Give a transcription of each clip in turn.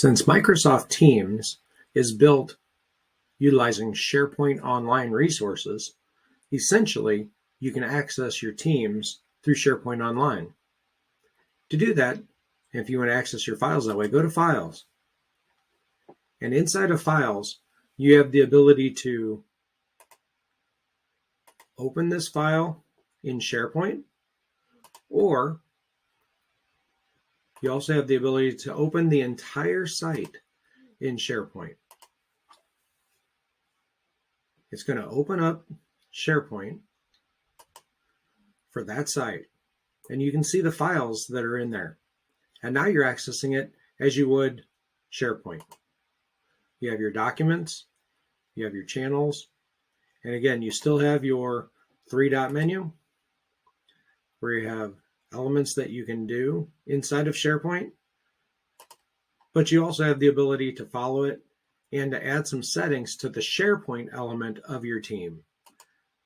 Since Microsoft Teams is built utilizing SharePoint Online resources, essentially, you can access your Teams through SharePoint Online. To do that, if you want to access your files that way, go to Files. And inside of Files, you have the ability to open this file in SharePoint, or you also have the ability to open the entire site in SharePoint. It's going to open up SharePoint for that site, and you can see the files that are in there. And now you're accessing it as you would SharePoint. You have your documents, you have your channels, and again, you still have your three-dot menu where you have elements that you can do inside of SharePoint, but you also have the ability to follow it and to add some settings to the SharePoint element of your team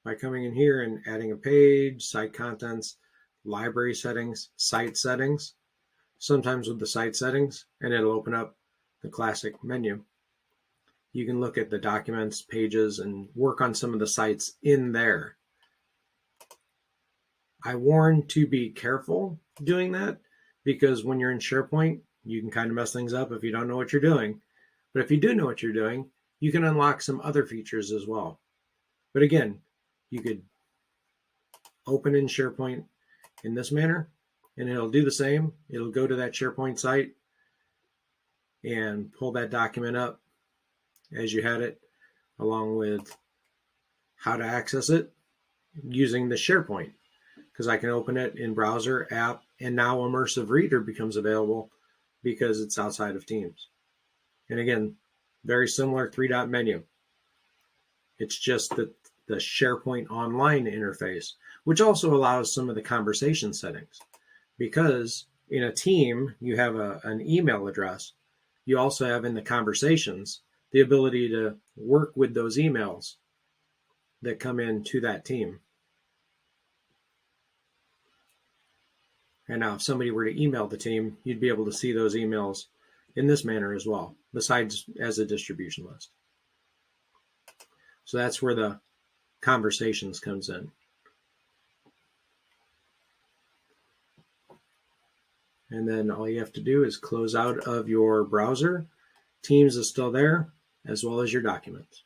by coming in here and adding a page, site contents, library settings, site settings, sometimes with the site settings, and it'll open up the classic menu. You can look at the documents, pages, and work on some of the sites in there. I warn to be careful doing that, because when you're in SharePoint, you can kind of mess things up if you don't know what you're doing. But if you do know what you're doing, you can unlock some other features as well. But again, you could open in SharePoint in this manner, and it'll do the same. It'll go to that SharePoint site and pull that document up as you had it, along with how to access it using the SharePoint, because I can open it in browser, app, and now Immersive Reader becomes available because it's outside of Teams. And again, very similar three-dot menu. It's just the SharePoint Online interface, which also allows some of the conversation settings. Because in a team, you have an email address. You also have in the conversations the ability to work with those emails that come into that team. And now if somebody were to email the team, you'd be able to see those emails in this manner as well, besides as a distribution list. So that's where the conversations comes in. And then all you have to do is close out of your browser. Teams is still there, as well as your documents.